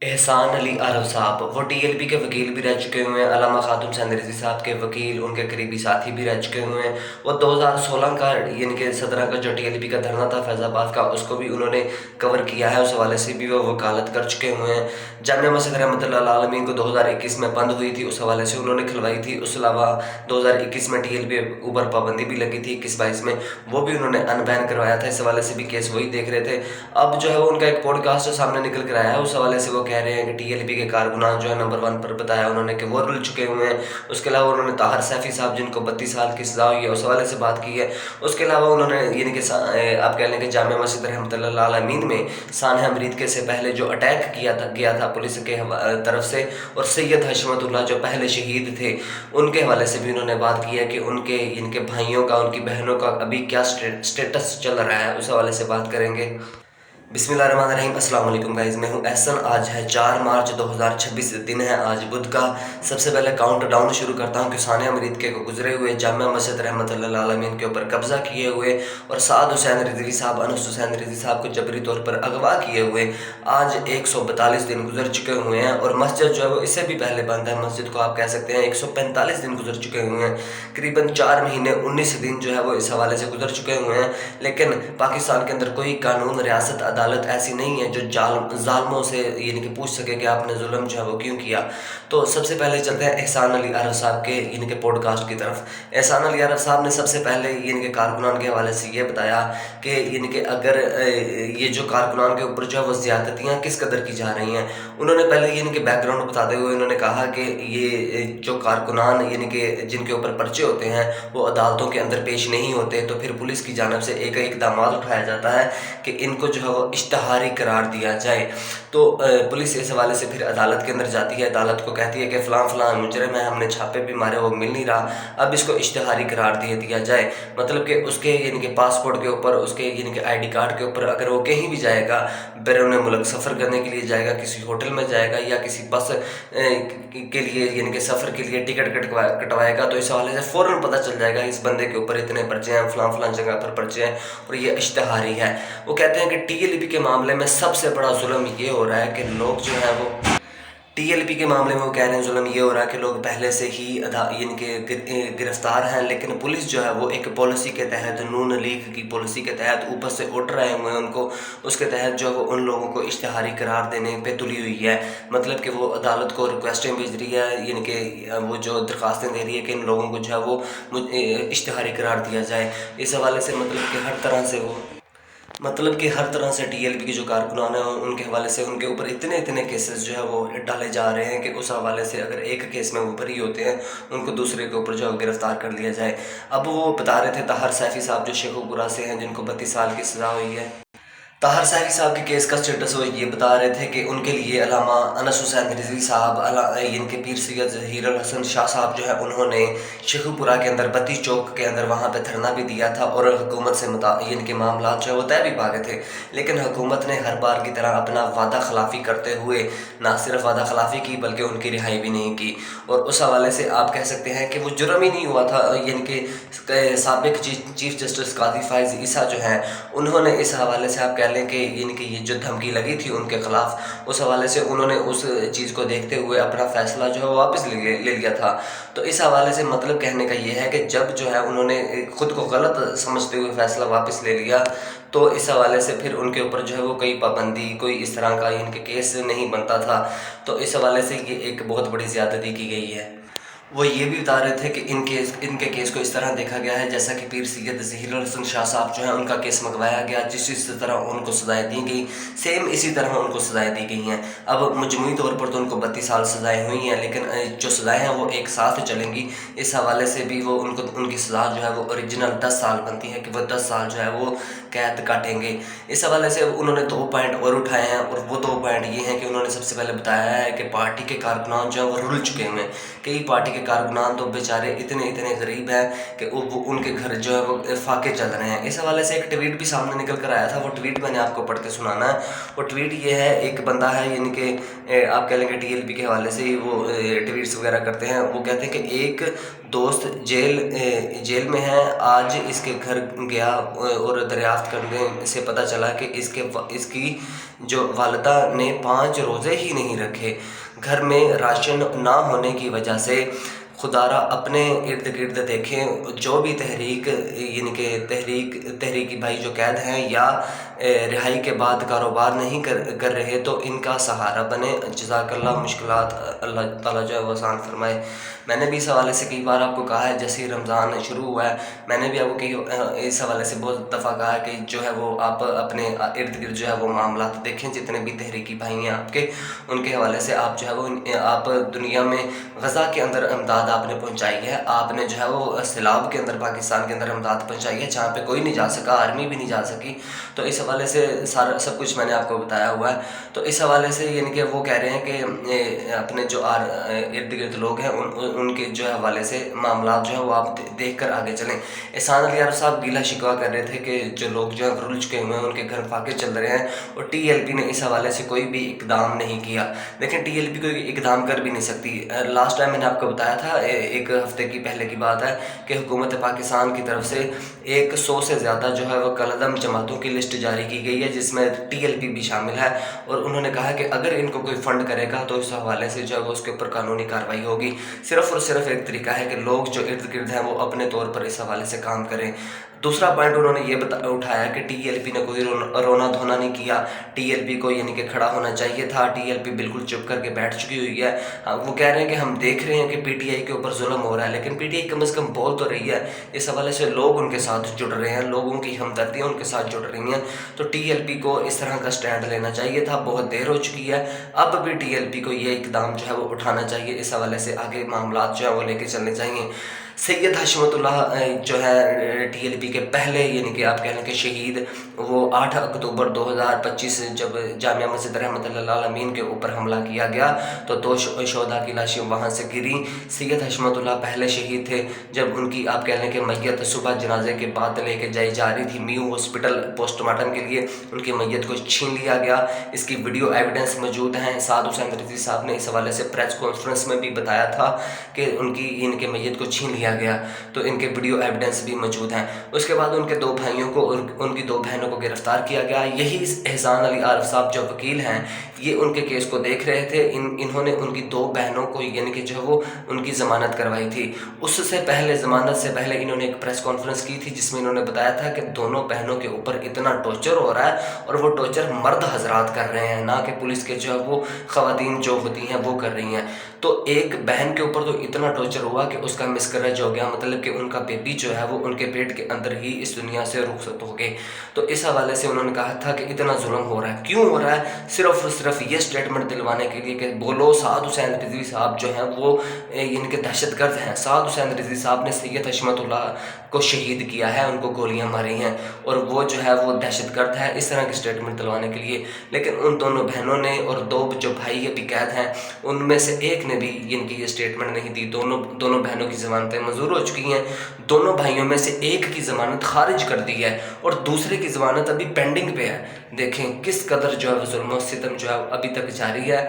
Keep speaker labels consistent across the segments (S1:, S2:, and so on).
S1: एहसान अली आरव साहब वो टीएलपी के वकील भी रह चुके हुए हैं। अलामा खातून सेंध रिज़वी साहब के वकील, उनके करीबी साथी भी रह चुके हुए हैं। वो 2016 का यानी कि 17 का जो टीएलपी का धरना था फैज़ाबाद का, उसको भी उन्होंने कवर किया है। उस हवाले से भी वो वकालत कर चुके हुए हैं। जामिया मस्जिद रहमतुल्लाह आलमीन को 2021 में बंद हुई थी, उस हवाले से उन्होंने खुलवाई थी। उसके अलावा 2021 में टीएलपी ऊपर पाबंदी भी लगी थी 21-22 में, वो भी उन्होंने अनबैन करवाया था। इस हवाले से भी केस वही देख रहे थे। अब जो है वो उनका एक पॉडकास्ट सामने निकल कर आया है, उस हवाले से वो कह रहे हैं कि टीएलपी के कारकुनान जो है नंबर 1 पर बताया उन्होंने कि वो रुल चुके हुए हैं। उसके अलावा उन्होंने ताहर सैफी साहब जिनको 32 साल की सज़ा हुई है, उस हवाले से बात की है। उसके अलावा उन्होंने यानी कि आप कह लें कि जामिया मस्जिद रहमतुल्लाह अलमीन में सानह अमरीद के से पहले जो अटैक गया था पुलिस के तरफ से, और सैयद हशमतुल्लाह जो पहले शहीद थे, उनके हवाले से भी उन्होंने बात की है कि उनके इनके भाइयों का, उनकी बहनों का अभी क्या स्टेटस चल रहा है, उस हवाले से बात करेंगे। बिस्मिल्लाहिर्रहमानिर्रहीम, अस्सलाम वालेकुम गाइज़, मैं हूं एहसन। आज है 4 मार्च 2026, दिन है आज बुध का। सबसे पहले काउंट डाउन शुरू करता हूं कि सानिया अमरीद के को गुजरे हुए, जामिया मस्जिद रहमतुल्लाह अलमीन के ऊपर कब्ज़ा किए हुए और साद हुसैन रिज़वी साहब, अनस हुसैन रिज़वी साहब को जबरी तौर पर अगवा किए हुए आज 142 दिन गुजर चुके हुए हैं। और मस्जिद जो है वो इससे भी पहले बंद है। मस्जिद को आप कह सकते हैं 145 दिन गुजर चुके हुए हैं। करीबन 4 महीने 19 दिन जो है वो इस हवाले से गुजर चुके हुए हैं। लेकिन पाकिस्तान के अंदर कोई कानून, रियासत, अदालत ऐसी नहीं है जो जालमों से यानी कि पूछ सके कि आपने जुल्म जो है वो क्यों किया। तो सबसे पहले चलते हैं एहसान अली आरव साहब के यानी कि पॉडकास्ट की तरफ। एहसान अली आरव साहब ने सबसे पहले यानी कि कारकुनान के हवाले से ये बताया कि यानी कि अगर ये जो कारकुनान के ऊपर जो है वो ज़्यादतियाँ किस कदर की जा रही हैं। उन्होंने पहले यानी कि बैकग्राउंड बताते हुए उन्होंने कहा कि ये जो कारकुनान यानी कि जिनके ऊपर पर्चे होते हैं वो अदालतों के अंदर पेश नहीं होते, तो फिर पुलिस की जानिब से एक इक़दाम उठाया जाता है कि इनको जो है वो इश्तिहारी करार दिया जाए। तो पुलिस इस हवाले से फिर अदालत के अंदर जाती है, अदालत को कहती है कि फ़लाँ फ़लाँ मुजरिम है, हमने छापे भी मारे, वो मिल नहीं रहा, अब इसको इश्तिहारी करार दिया जाए। मतलब कि उसके यानी कि पासपोर्ट के ऊपर, उसके यानी कि आईडी कार्ड के ऊपर अगर वो कहीं भी जाएगा, बैरून मुल्क सफ़र करने के लिए जाएगा, किसी होटल में जाएगा या किसी बस के लिए यानी कि सफ़र के लिए टिकट कटवाएगा, तो इस हवाले से फ़ौरन पता चल जाएगा इस बंदे के ऊपर इतने पर्चे हैं, फ़लाँ जगह पर पर्चे हैं और ये इश्तिहारी है। वो कहते हैं कि टीएलपी के मामले में सबसे बड़ा जुल्म ये हो रहा है कि लोग जो है वो टीएलपी के मामले में वो कह रहे हैं जुल्म ये हो रहा है कि लोग पहले से ही यानी कि गिरफ्तार हैं, लेकिन पुलिस जो है वो एक पॉलिसी के तहत, नून लीग की पॉलिसी के तहत ऊपर से ऑर्डर आए हुए हैं उनको, उसके तहत जो है वो उन लोगों को इश्तिहारी करार देने पे तुली हुई है। मतलब कि वो अदालत को रिक्वेस्टें भेज रही है, यानी कि वो जो दरख्वास्तें दे रही है कि इन लोगों को जो है वो इश्तिहारी करार दिया जाए। इस हवाले से मतलब कि हर तरह से टीएलपी के जो कारकुनान हैं उनके हवाले से उनके ऊपर इतने केसेस जो है वो डाले जा रहे हैं कि उस हवाले से अगर एक केस में वो बरी होते हैं, उनको दूसरे के ऊपर जो है गिरफ्तार कर लिया जाए। अब वो बता रहे थे ताहर सैफी साहब जो शेखुपुरा से हैं, जिनको 32 साल की सज़ा हुई है। ताहर सैफी साहब के केस का स्टेटस वो ये बता रहे थे कि उनके लिए अलामा अनस हुसैन रिज़वी साहब, इनके पीर सैयद ज़हीर अल हसन शाह साहब जो है उन्होंने शेखुपुरा के अंदर 32 चौक के अंदर वहाँ पे धरना भी दिया था और हुकूमत से इनके मामला जो है वो तय भी पा गए थे। लेकिन हुकूमत ने हर बार की तरह अपना वादा खिलाफ़ी करते हुए ना सिर्फ वादा खिलाफ़ी की बल्कि उनकी रिहाई भी नहीं की। और उस हवाले से आप कह सकते हैं कि वो जुर्म ही नहीं हुआ था। यानी कि साबिक चीफ जस्टिस काजी फ़ाइज़ ईसा जो हैं उन्होंने इस हवाले से आप कह लें कि यानी कि ये जो धमकी लगी थी उनके ख़िलाफ़, उस हवाले से उन्होंने उस चीज़ को देखते हुए अपना फ़ैसला जो है वापस ले लिया था। तो इस हवाले से मतलब कहने का ये है कि जब जो है उन्होंने ख़ुद को गलत समझते हुए फ़ैसला वापस ले लिया, तो इस हवाले से फिर उनके ऊपर जो है वो कोई पाबंदी, कोई इस तरह का इनके केस नहीं बनता था। तो इस हवाले से ये एक बहुत बड़ी ज़्यादती की गई है। वो ये भी बता रहे थे कि इनके केस को इस तरह देखा गया है जैसा कि पीर सैयद ज़हीर अल हसन शाह साहब जो है उनका केस मंगवाया गया, जिस तरह उनको सज़ाएँ दी गई, सेम इसी तरह उनको सज़ाएँ दी गई हैं। अब मजमूई तौर पर तो उनको 32 साल सज़ाएँ हुई हैं, लेकिन जो सज़ाएँ हैं वो एक साथ चलेंगी। इस हवाले से भी वो उनकी सज़ा जो है वो ओरिजिनल 10 साल बनती है कि वो 10 साल जो है वो कैद काटेंगे। इस हवाले से उन्होंने 2 पॉइंट और उठाए हैं, और वो 2 पॉइंट ये हैं कि उन्होंने सबसे पहले बताया है कि पार्टी के कारकुनान जो हैं वो रुल चुके हुए हैं। कई पार्टी के कारकुनान तो बेचारे इतने गरीब हैं कि वो उनके घर जो है वो फाके चल रहे हैं। इस हवाले से एक ट्वीट भी सामने निकल कर आया था, वो ट्वीट मैंने आपको पढ़ के सुनाना है। वो ट्वीट ये है, एक बंदा है यानी कि आप कह लेंगे टीएलपी के हवाले से ही वो ट्वीट्स वगैरह करते हैं। वो कहते हैं कि एक दोस्त जेल में है। आज इसके घर गया और दरियाफ्त करने से पता चला कि इसकी जो वालिदा ने 5 रोज़े ही नहीं रखे। घर में राशन ना होने की वजह से खुदारा अपने इर्द गिर्द देखें, जो भी तहरीक यानी कि तहरीकी भाई जो कैद हैं या रिहाई के बाद कारोबार नहीं कर रहे तो इनका सहारा बने। जज़ाकल्लाह, मुश्किलात अल्लाह ताला जो है वो आसान फरमाए। मैंने भी इस हवाले से कई बार आपको कहा है, जैसे ही रमज़ान शुरू हुआ है मैंने भी आपको इस हवाले से बहुत दफ़ा कहा है कि जो है वो आप अपने इर्द गिर्द जो है वो मामला देखें, जितने भी तहरीकी भाई हैं आपके, उनके हवाले से आप जो है वो आप दुनिया में गज़ा के अंदर इमदाद आपने पहुँचाई है, आपने जो है वो सैलाब के अंदर पाकिस्तान के अंदर इमदाद पहुँचाई है जहाँ पे कोई नहीं जा सका, आर्मी भी नहीं जा सकी। तो इस हवाले से सारा सब कुछ मैंने आपको बताया हुआ है। तो इस हवाले से यानी कि वो कह रहे हैं कि अपने जो इर्द गिर्द लोग हैं उनके जो है हवाले से मामला जो है वो आप देख कर आगे चलें। एहसान अली यार साहब गीला शिकवा कर रहे थे कि जो लोग जो है रुल चुके हुए हैं उनके घर फाके चल रहे हैं और TLP ने इस हवाले से कोई भी इकदाम नहीं किया। लेकिन TLP कोई इकदाम कर भी नहीं सकती। लास्ट टाइम मैंने आपको बताया था, एक हफ्ते की पहले की बात है कि हुकूमत पाकिस्तान की तरफ से 100 से ज़्यादा जो है वो कलअदम जमातों की लिस्ट जारी की गई है जिसमें TLP भी शामिल है। और उन्होंने कहा कि अगर इनको कोई फ़ंड करेगा तो इस हवाले से जो है वो उसके ऊपर कानूनी कार्रवाई होगी। सिर्फ़ और सिर्फ एक तरीका है कि लोग जो इर्द गिर्द हैं वो अपने तौर पर इस हवाले से काम करें। दूसरा पॉइंट उन्होंने ये उठाया कि TLP ने कोई रोना धोना नहीं किया, TLP को यानी कि खड़ा होना चाहिए था, TLP बिल्कुल चुप करके बैठ चुकी हुई है। वो कह रहे हैं कि हम देख रहे हैं कि PTI के ऊपर जुल्म हो रहा है, लेकिन PTI कम से कम बोल तो रही है। इस हवाले से लोग उनके साथ जुड़ रहे हैं, लोगों की हमदर्दियाँ उनके साथ जुड़ रही हैं। तो TLP को इस तरह का स्टैंड लेना चाहिए था, बहुत देर हो चुकी है। अब भी TLP को ये इकदाम जो है वो उठाना चाहिए, इस हवाले से आगे मामला जो है वो लेके चलने चाहिए। सैयद हशमतुल्लाह जो है TLP के पहले यानी कि आप कह लें कि शहीद, वो 8 अक्टूबर 2025 जब जामिया मस्जिद रहमतुल्लाह अलमीन के ऊपर हमला किया गया तो 2 शोहदा की लाशें वहाँ से गिरी। सैयद हशमतुल्लाह पहले शहीद थे जब उनकी आप कह लें कि मैयत सुबह जनाजे के बाद लेके जाई जा रही थी म्यू हॉस्पिटल पोस्टमार्टम के लिए, उनकी मैयत को छीन लिया गया। इसकी वीडियो एविडेंस मौजूद हैं। साद हुसैन रिजवी साहब ने इस हवाले से प्रेस कॉन्फ्रेंस में भी बताया था कि इनके मैयत को छीन लिया गया, तो इनके वीडियो एविडेंस भी मौजूद हैं। उसके बाद उनके 2 भाइयों को और उनकी 2 बहनों को गिरफ्तार किया गया। यही एहसान अली आरफ साहब जो वकील हैं ये उनके केस को देख रहे थे। इन्होंने उनकी 2 बहनों को यानी कि जो है वो उनकी ज़मानत करवाई थी। उससे पहले ज़मानत से पहले इन्होंने एक प्रेस कॉन्फ्रेंस की थी जिसमें इन्होंने बताया था कि दोनों बहनों के ऊपर इतना टॉर्चर हो रहा है और वो टॉर्चर मर्द हजरात कर रहे हैं, ना कि पुलिस के जो है वो ख़वातीन जो होती हैं वो कर रही हैं। तो एक बहन के ऊपर तो इतना टॉर्चर हुआ कि उसका मिसकरज हो गया, मतलब कि उनका बेबी जो है वो उनके पेट के अंदर ही इस दुनिया से रुखसत हो गए। तो इस हवाले से उन्होंने कहा था कि इतना जुल्म हो रहा है, क्यों हो रहा है? सिर्फ और सिर्फ ये स्टेटमेंट दिलवाने के लिए कि बोलो साद हुसैन रिजवी साहब जो हैं वो इनके दहशतगर्द हैं। साद हुसैन रिजवी साहब ने सैयद हशमतुल्लाह को शहीद किया है, उनको गोलियां मारी हैं और वो जो है वो दहशतगर्द है, इस तरह की स्टेटमेंट दिलवाने के लिए। लेकिन उन दोनों बहनों ने और 2 जो भाई अभी कैद हैं उनमें से एक ने भी इनकी ये स्टेटमेंट नहीं दी। दोनों बहनों की ज़मानतें मंजूर हो चुकी हैं। दोनों भाइयों में से एक की ज़मानत खारिज कर दी है और दूसरे की ज़मानत अभी पेंडिंग पे है। देखें किस कदर जो है जुल्म सितम जो है अभी तक जारी है।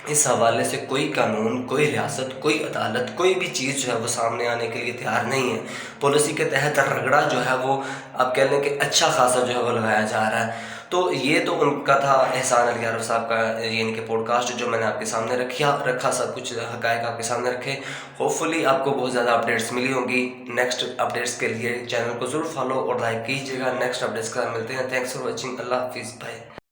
S1: इस हवाले से कोई कानून, कोई रियासत, कोई अदालत, कोई भी चीज़ जो है वो सामने आने के लिए तैयार नहीं है। पॉलिसी के तहत रगड़ा जो है वो आप कह लें कि अच्छा खासा जो है वो लगाया जा रहा है। तो ये तो उनका था एहसान अली आरफ साहब का यानी कि पॉडकास्ट जो मैंने आपके सामने रखा सब कुछ हक़ाइक़ आपके सामने रखे। होपफुली आपको बहुत ज़्यादा अपडेट्स मिली होंगी। नेक्स्ट अपडेट्स के लिए चैनल को ज़रूर फॉलो और लाइक कीजिएगा। नेक्स्ट अपडेट्स का मिलते हैं। Thanks for watching. अल्लाह हाफिज़। बाय।